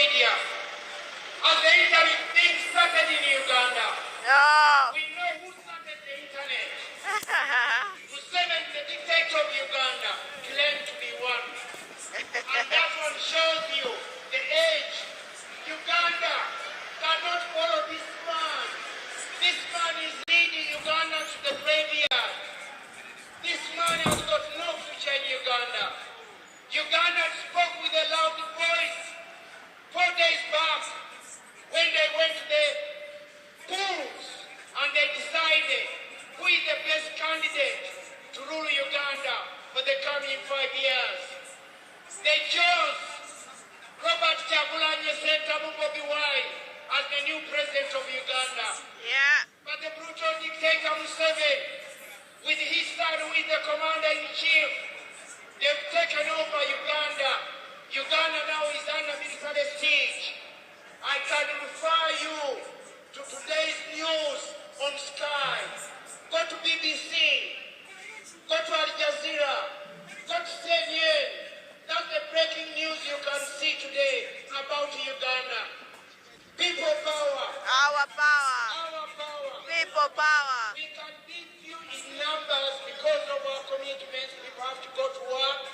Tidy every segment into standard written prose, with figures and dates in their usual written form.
media. As the internet thing started in Uganda, No. we know who started the internet. Museveni, the dictator of Uganda, claimed to be one. And that one shows you the age. Uganda cannot follow this man. This man is leading Uganda to the graveyard. This man has got no future in Uganda. Uganda spoke with a loud voice 4 days back when they went to the polls and they decided who is the best candidate to rule Uganda for the coming 5 years. They chose Robert Kyagulanyi Ssentamu bobiwine as the new president of Uganda. Yeah. But the brutal dictator Museveni, with his son who is the commander-in-chief, they've taken over Uganda. Uganda now is under military siege. I can refer you to today's news on Sky. Go to BBC, go to Al Jazeera, go to CNN. That's the breaking news you can see today about Uganda. People power. Our power. Our power. People power. We can beat you in numbers because of our commitments. People have to go to work.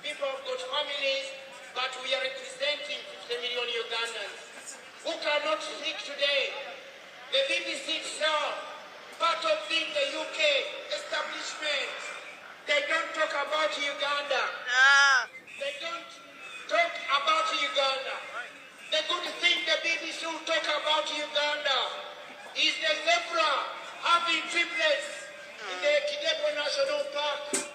People have got families. But we are representing 50 million Ugandans who cannot speak today. The BBC itself, part of being the UK establishment, they don't talk about Uganda. No. They don't talk about Uganda. The good thing the BBC will talk about Uganda is the zebra having triplets in the Kidepo National Park.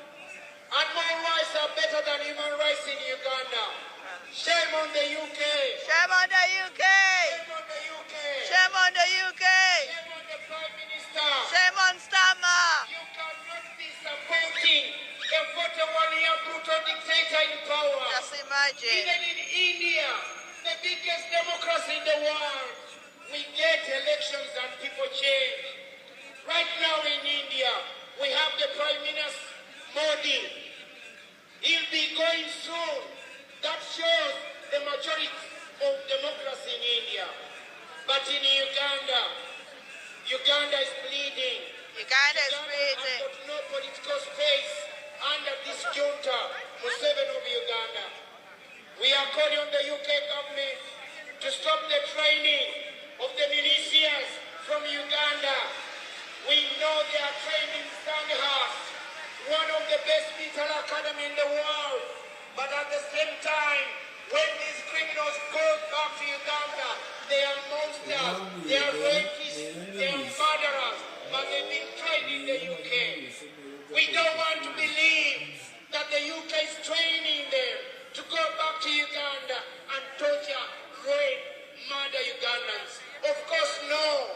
Animal rights are better than human rights in Uganda. Shame on the UK. Shame on the UK. Shame on the UK. Shame on the UK. Shame on the Prime Minister. Shame on Stammer. You cannot be supporting a 41-year brutal dictator in power. Just imagine. Even in India, the biggest democracy in the world, we get elections and people change. Right now in India, we have the Prime Minister Modi. He'll be going soon. That shows the majority of democracy in India. But in Uganda, Uganda is bleeding. Uganda is Uganda bleeding. has got no political space under this junta, Museveni of Uganda. We are calling on the UK government to stop the training of the militias from Uganda. We know they are training Sandhurst, one of the best military academy in the world. But at the same time, when these criminals go back to Uganda, they are monsters, they are rapists, they are murderers, but they've been trained in the UK. We don't want to believe that the UK is training them to go back to Uganda and torture, rape, murder Ugandans. Of course, no.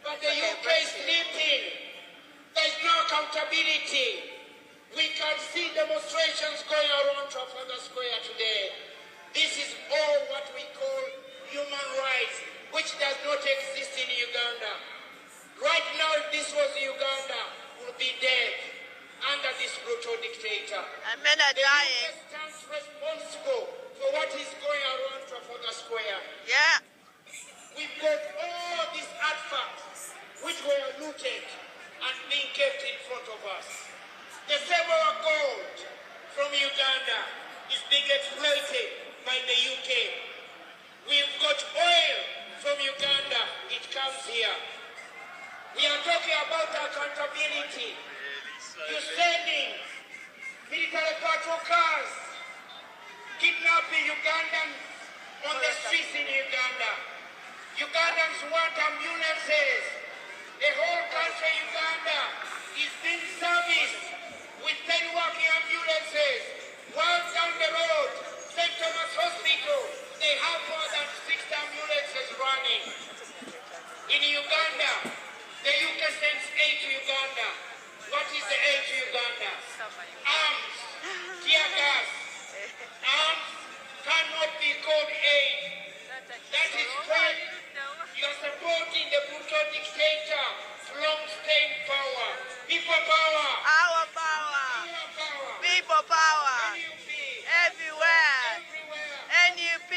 But the UK is sleeping. There's no accountability. We can see demonstrations going around Trafalgar Square today. This is all what we call human rights, which does not exist in Uganda. Right now, if this was Uganda, we would be dead under this brutal dictator. And men are dying. The UK stands responsible for what is going around Trafalgar Square. Yeah. We've got all these artifacts which were looted and being kept in front of us. The silver gold from Uganda is being exploited by the UK. We've got oil from Uganda, it comes here. We are talking about accountability. You're sending military patrol cars, kidnapping Ugandans on the streets in Uganda. Ugandans want ambulances. The whole country, Uganda, is being serviced with 10 working ambulances. While down the road, St. Thomas Hospital, they have more than 6 ambulances running. In Uganda, the UK sends aid to Uganda. What is the aid to Uganda? Arms, tear gas. Arms cannot be called aid. That is crime. You are supporting the brutal dictator, long-staying power. People power. Our power. Our power. People power. NUP. Everywhere. Everywhere. NUP.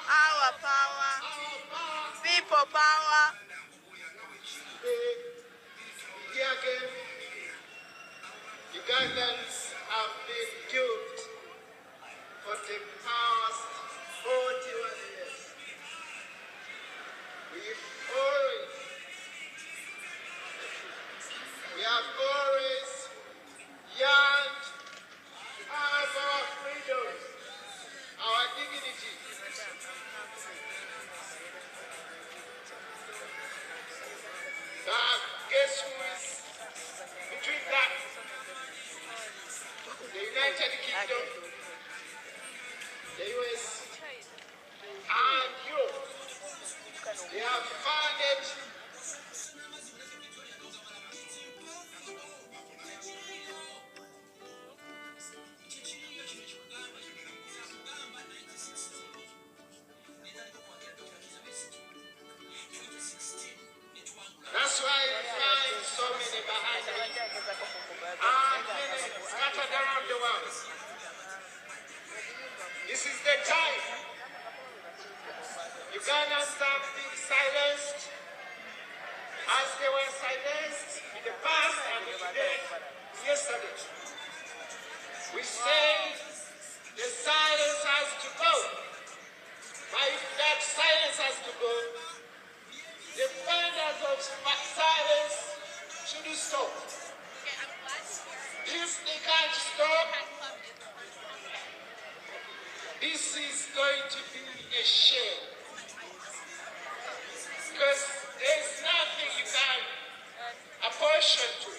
Our power. People power. Here again, Ugandans have been duped for the past 41 years. We have always yearned to have our freedom, our dignity. But guess who is between that? The United Kingdom, the US, and Europe. They have funded That's why you find so many behind me and many scattered around the world. This is the time. Ugandans have been silenced as they were silenced in the past and today, yesterday. We say the silence has to go. But if that silence has to go, the defenders of silence should stop. If they can't stop, this is going to be a shame. Because there's nothing you can apportion to.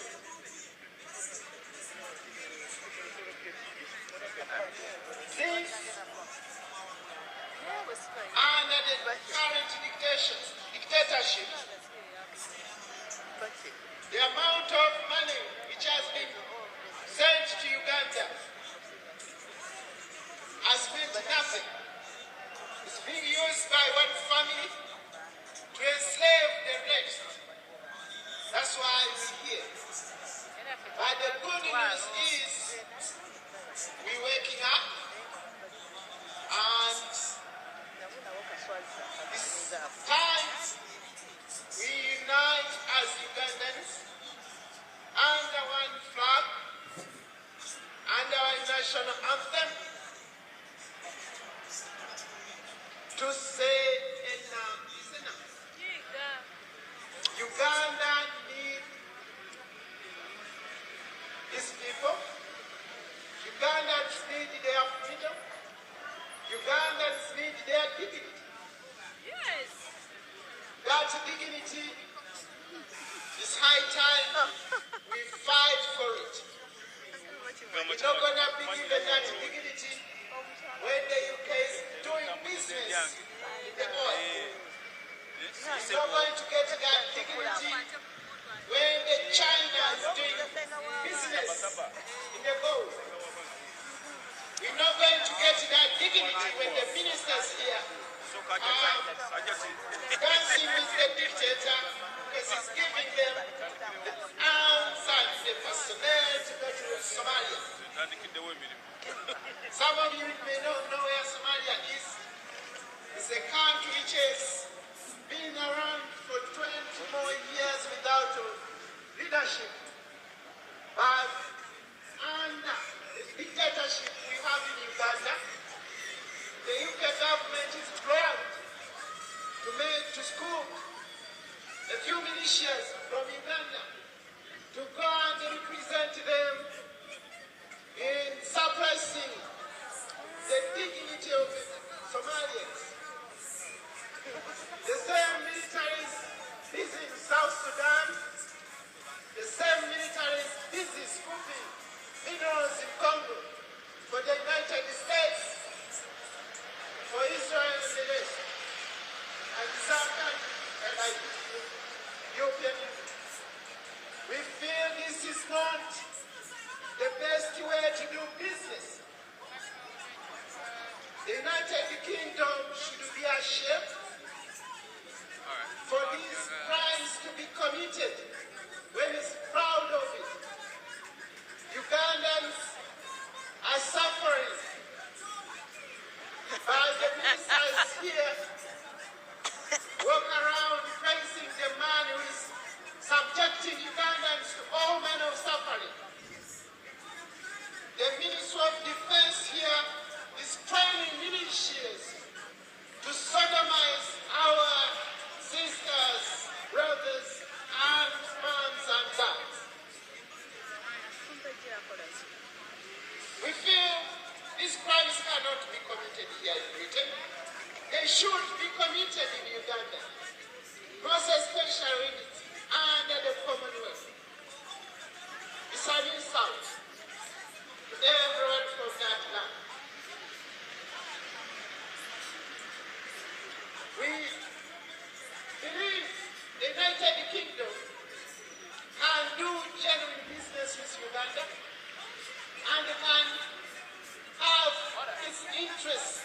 This, under the current dictatorship, the amount of money which has been sent to Uganda has been nothing. It's being used by one family to enslave the rest. That's why we're here. But the good news is we're waking up, and it's time we unite as Ugandans under one flag, under our national anthem, to say enough is enough. Uganda needs its people. Ugandans need their freedom. Ugandans need their dignity. Yes. That dignity is high time we fight for it. We're not going to be given that dignity when the UK is doing business in the oil. We're not going to get that dignity when the China is doing business in the gold. We're not going to get that dignity when the ministers here dancing with the dictator because he's giving them the arms and the personnel to go to Somalia. Some of you may not know where Somalia is. It's a country which has been around for 20 more years without leadership. But under the dictatorship we have in Uganda, the UK government is proud to scoop a few militias from Uganda to go and represent them in suppressing the dignity of the Somalians. The same militaries busy in South Sudan, the same militaries busy scooping minerals in Congo for the United States, for Israel and the rest, and some countries like European Union. We feel this is not the best way to do business. The United Kingdom should be ashamed for these crimes to be committed when it's proud of it. Ugandans are suffering by the missiles here. Walk around praising the man who is subjecting Ugandans to all manner of suffering. The Ministry of Defense here is training militias to sodomize our sisters, brothers, and moms and dads. We feel these crimes cannot be committed here in Britain. They should be committed in Uganda, most especially under the Commonwealth. It's an insult to everyone from that land. We believe the United Kingdom can do genuine business with Uganda and can have its interests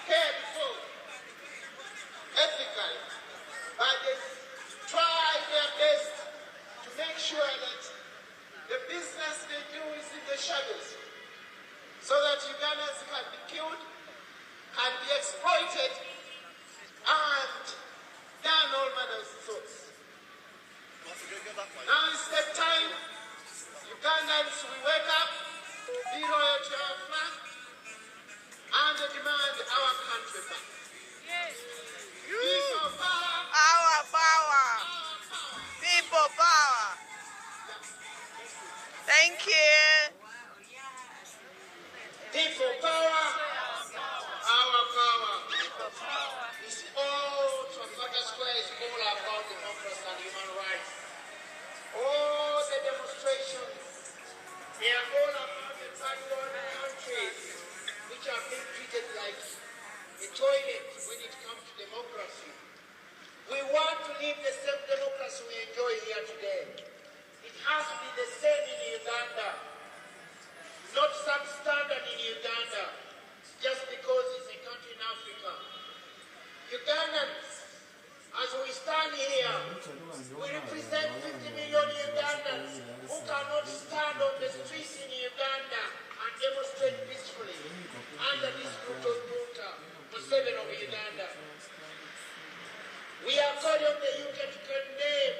cared for ethically, but they try their best to make sure that the business they do is in the shadows, so that Ugandans can be killed, can be exploited, and done all manner of sorts. Now is the time Ugandans will wake up, be loyal to our flag, and demand our country back. Yes. People power, Our power. People power. Thank you. people power, our power. It's all, Trafalgar Square is all about democracy and human rights. All the demonstrations, they are all about the backward countries which are being treated like a toilet when it comes to democracy. We want to live the same democracy we enjoy here today. It has to be the same in Uganda, not substandard in Uganda, just because it's a country in Africa. Ugandans, as we stand here, we represent 50 million Ugandans who cannot stand on the streets in Uganda and demonstrate peacefully under this brutal junta, Museveni of Uganda. We are calling on the UK to condemn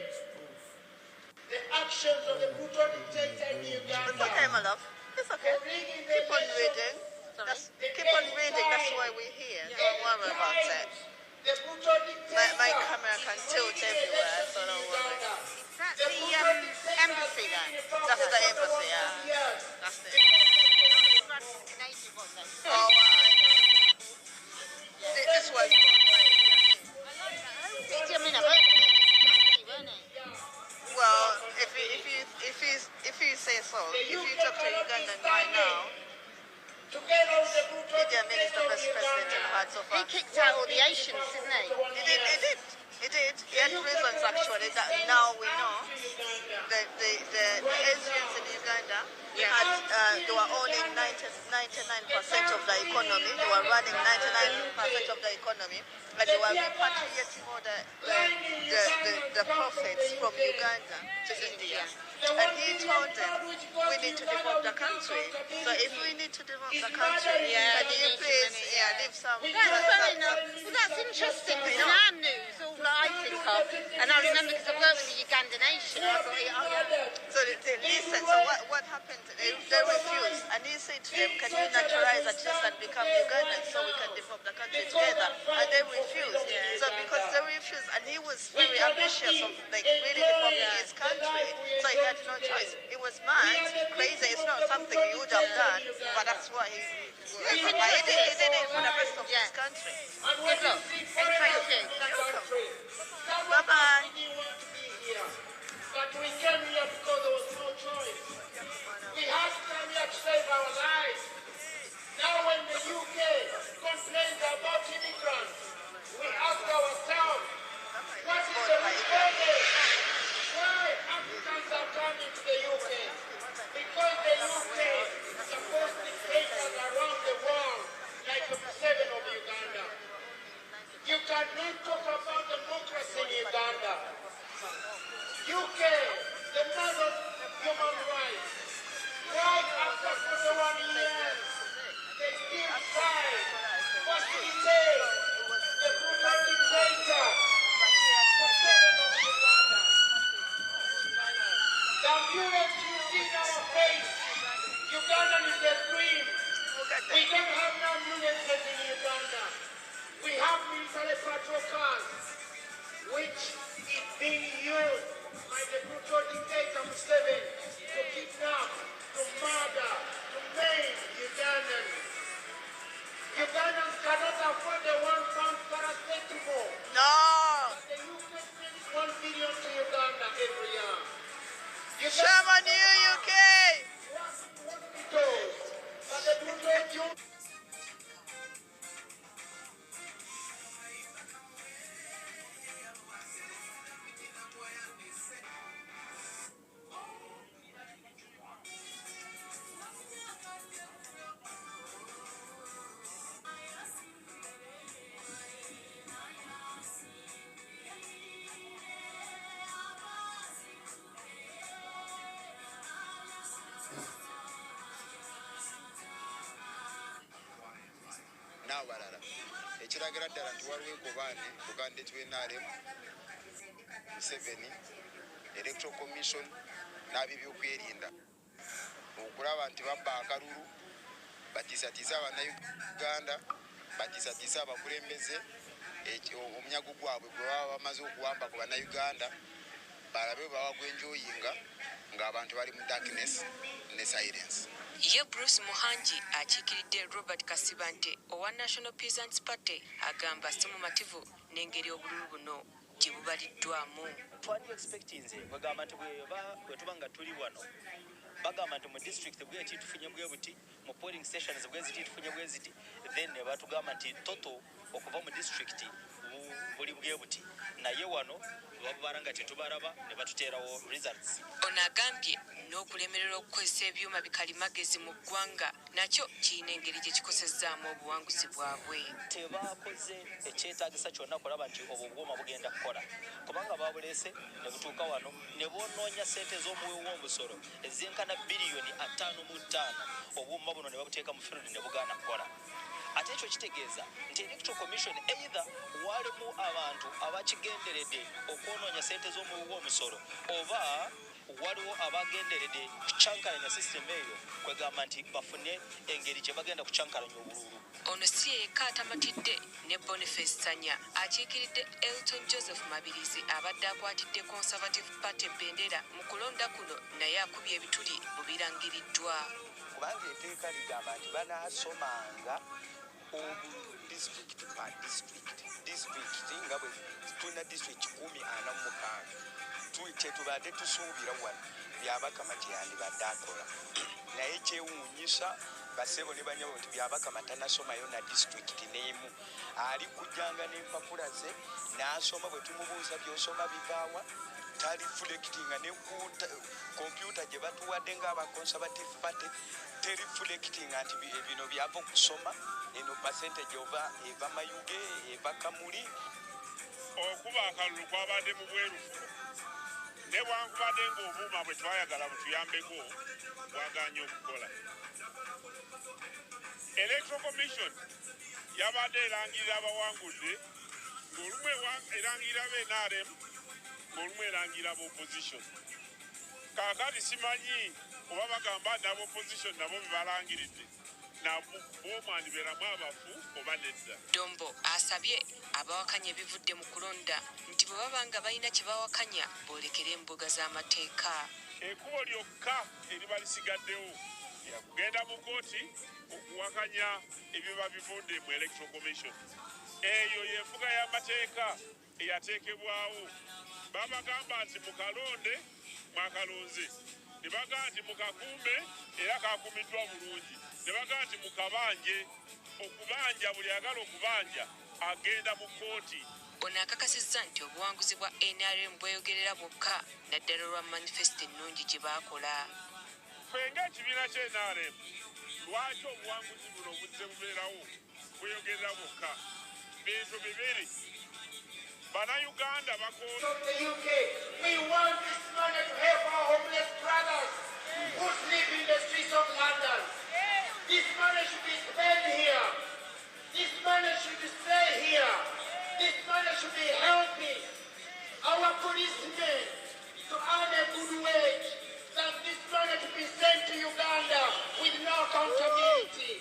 the actions of the brutal dictator in Uganda. It's okay, my love. It's okay. Keep on reading. Keep on reading. That's why we're here. Don't worry about it. The brutal dictator. My camera can tilt everywhere, so don't worry. Is that the embassy then? That's the embassy, yeah. That's it. Native was it? Oh, this was good. I mean, I heard it, wasn't it? Well, if you say so, if you talk to Ugandan right now, Idi Amin is the best president in the world so He far. kicked out all the Asians, didn't he? He did. He did. He had reasons actually that now we know. The Asians in Uganda had, they were owning 99% of the economy. They were running 99% of the economy, and they were repatriating all the profits from Uganda to India. And he told them, we need to develop the country. So if we need to develop the country, can you please leave some... That's fair enough. Well, that's interesting, because in our news, all I think of, and I remember because I worked with the Ugandan nation, I thought, oh yeah. So they listened. So what happened? They refused. And he said to them, can you naturalize at least and become Ugandan so we can develop the country together? And they refused. So because they refused, and he was very ambitious of like really developing his country, so he had no choice. It was mad, crazy. It's not something he would have done, but that's why he did it for the rest of his country. Good luck. And thank you. Bye-bye. But we came here because there was no choice. We had to come here to save our lives. Now when the UK complains about immigrants, we ask ourselves, what is the problem? Why Africans are coming to the UK? Because the UK supports dictators around the world, like the Museveni of Uganda. You cannot talk about democracy in Uganda. UK, the man of human rights. Why after 41 years, they still try to facilitate the brutal dictator, Museveni of Uganda. The violence you see in our face, Ugandan is a dream. We don't have no ambulances in Uganda. We have military patrol cars, which is being used by the brutal dictator Museveni to kidnap, to murder, to maim Ugandans. Ugandans cannot afford the £1 paracetamol. No. But the UK sends 1 billion to Uganda every year. Shame on you, UK. Hospitals, but the brutal n'abalala ekiragira ddala nti waliwo enkobaane Buganda NRM, Museveni, Electoral Commission n'ab'ebyokwerinda okulaba nti babba akalulu batiisatiisa abannayuganda, batiisatiisa abakulembeze omunyago gwabwe gwe baba bamaze okuwamba ku bannayuganda balabe bwe bawa gwenjoyinga ng'abantu bali mu darkness ne silence. Ye Bruce Muhangi akiikiridde Robert Kasibante owa National Peasants Party agamba si mumativu n'engeri obululu buno gye bubaliddwamu. Twali expectinze bagamba nti bwe tuba nga tuli wano bagamba nti mu district bwe tufunye bwe buti mu polling stations bwe tufunye bwe ziti then ne batugamba nti toto okuva mu district buli bwe buti naye wano babara nga tetubaraba ne batuteerawo results. Ono agambye n'okulemerera okukozesa ebyuma bikalimagezi mu ggwanga nakyo kirina engeri gye kikosezaamu obuwanguzi bwabwe. Tebakoze ekyetaagisa kyonna kulaba nti obwo obwoma bugenda kukola kubanga babuleese ne butuuka wano ne bonoonya ssente z'omuwi w'omusolo ez'enkana biliyoni 5.5 obuuma buno ne babuteeka mu field ne bugaana kukola. Ate ekyo kitegeeza nti Electoral Commission either walimu abantu abakigenderedde okwonoonya ssente z'omuwi w'omusolo oba waliwo abagenderedde kucankalanya sisitemu eyo kwegamba nti bafune engeri gye bagenda kucankalanya obululu. Ono si yekka atamatidde ne Boniface Sanya akiikiridde Elton Joseph Mabirizi abadde akwatidde Conservative Party ebendera mu kulonda kuno naye akubye ebituli mu birangiriddwa. Kubanga etteeka ligamba nti banaasomanga district pa district nga bwe tulina district 146 kyetubadde tusuubira wano byabakama kyeyandibadde akola naye kyewuunyisa basebo ne banyabo nti byabakama tanasomayo na district n'emu ali kujjanga n'empapula ze n'asoma bwe tumubuuza by'osoma bivaawa tali fulekitinga ne kompyuta gye batuwadde ng'abaconservative party teri fulekitinga nti bino byava okusoma eno percentage eva mayuge eva kamuli okuba akalulu kwabadde mu bwerufu ne bwankubadde ng'obuuma bwe twayagala butuyambeko bwaganye okukola. Electoral Commission yabadde erangirira abawangudde ng'olumu erangirira b'NRM ng'olumu erangirira b'opposition. Kaakati simanyi oba bagamba nabo opposition nabo bebalangiridde boomwandibeeramu abafu oba nedda. Dombo asabye abawakanya ebivudde mu kulonda nti bwe baba nga balina kye bawakanya boolekera embuga z'amateeka. Ekkubo lyokka eriba lisigaddewo kugenda mu kkooti okuwakanya ebiba bivudde mu Electoral Commission. Eyo y'enfuga y'amateeka eyateekebwawo. Babagamba nti mukalonde mwakalonze, ne bagamba nti mukakuume era kakuumiddwa bulungi, ne bagamba nti mukabanje. Okubanja buli ayagala okubanja agenda mu kkooti. Ono akakasizza nti obuwanguzi bwa NRM bweyogerera bwokka naddala olwa manifesito ennungi gye baakola. Ffe ng'ekibiina kya NRM lwaki obuwanguzi buno buzze bubeerawo bweyogerera bwokka? Bintu bibiri. Bannayuganda bakoola. From the UK, we want this money to help our homeless brothers who sleep in the streets of London. This money should be spent here. This money should stay here. This money should be helping our policemen to earn a good wage. That this money to be sent to Uganda with no accountability.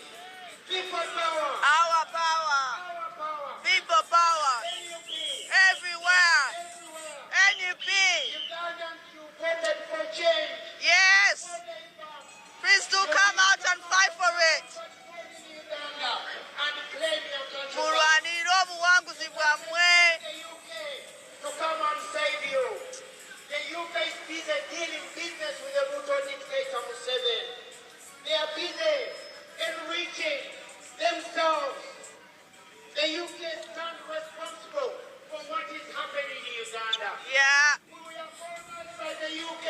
People power. Our power. Our power. People power. NUP. Everywhere. Everywhere. NUP. Ugandans, you voted for change. Yes. Please do come out and fight for it. Uganda and claim your country. Mulwanirire obuwanguzi bwammwe. The UK to come and save you. The UK is busy dealing business with the brutal dictator Museveni. They are busy enriching themselves. The UK stands responsible for what is happening in Uganda. Yeah. We are foreigners by the UK.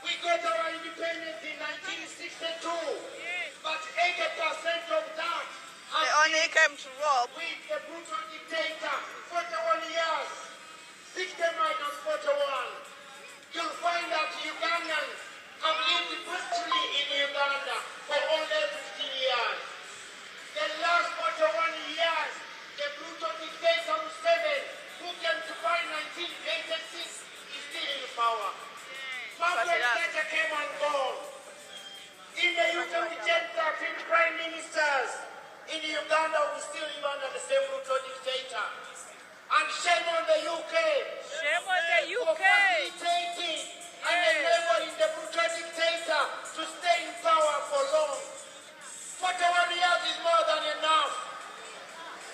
We got our independence in 1962, but 80% of that They has only came to rob. with the brutal dictator, 41 years, 60 minus 41. You'll find that Ugandans have lived peacefully in Uganda for only 15 years. The last 41 years, the brutal dictator Museveni, who came to power in 1986, is still in power. Margaret Thatcher came and gone. In the UK, we changed 13 prime ministers. In Uganda, we still live under the same brutal dictator. And shame on the UK. Shame on the For UK. facilitating and enabling the brutal dictator to stay in power for long. 41 years is more than enough.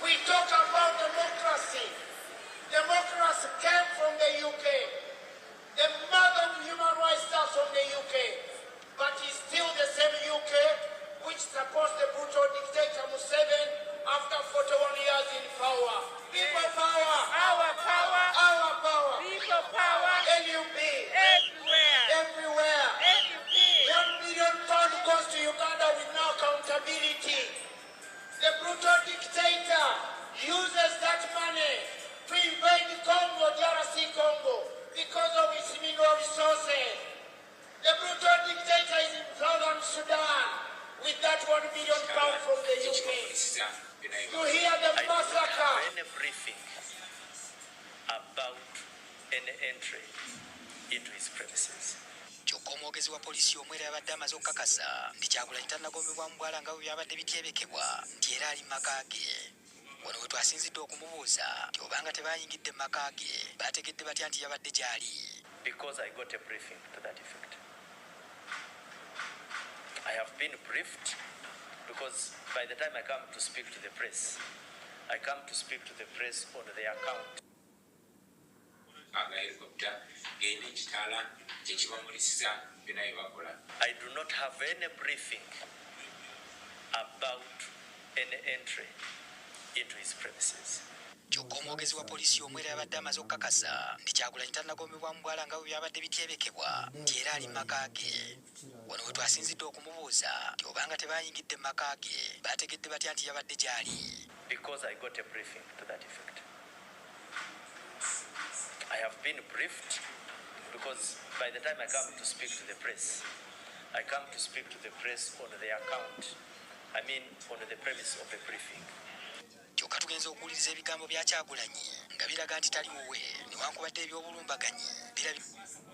We talk about democracy. Democracy came from the UK. The mother of human rights starts from the UK. But it's still the same UK which supports the brutal dictator Museveni after 41 years in power. People power. Our power. Our power. People power. NUP. Everywhere. Everywhere. NUP. 1 million pounds goes to Uganda with no accountability. The brutal dictator uses that money to invade Congo, DRC Congo, because of its mineral resources. The brutal dictator is in southern Sudan with that 1 million pounds from the UK. You hear the I do not massacre. have any briefing about any entry into his premises. kyokka omwogezi wa poliisi omwera yabadde amaze okukakasa nti Kyagulanyi tannagomebwa mu bwala nga bwe byabadde bityebekebwa nti era ali mu maka ge. Wano we twasinzidde okumubuuza nti obanga tebayingidde mu maka ge baategedde batya nti yabadde gy'ali. Because I got a briefing to that effect. I have been briefed because by the time I come to speak to the press, I come to speak to the press on their account. I do not have any briefing about any entry into his premises. Kyokka omwogezi wa poliisi omwera yabadde amaze okukakasa nti Kyagulanyi tannagomebwa mu bwala nga bwe byabadde bityebekebwa nti era ali mu maka ge. Wano we twasinzidde okumubuuza nti obanga tebayingidde mu maka ge baategedde batya nti yabadde gy'ali. Because I got a briefing to that effect. I have been briefed because by the time I come to speak to the press, I come to speak to the press on the account. I mean, on the premise of a briefing. Kyokka tugenza okuwuliriza ebigambo bya Kyagulanyi nga biraga nti tali wuwe newankubadde eby'obulumbaganyi birabika.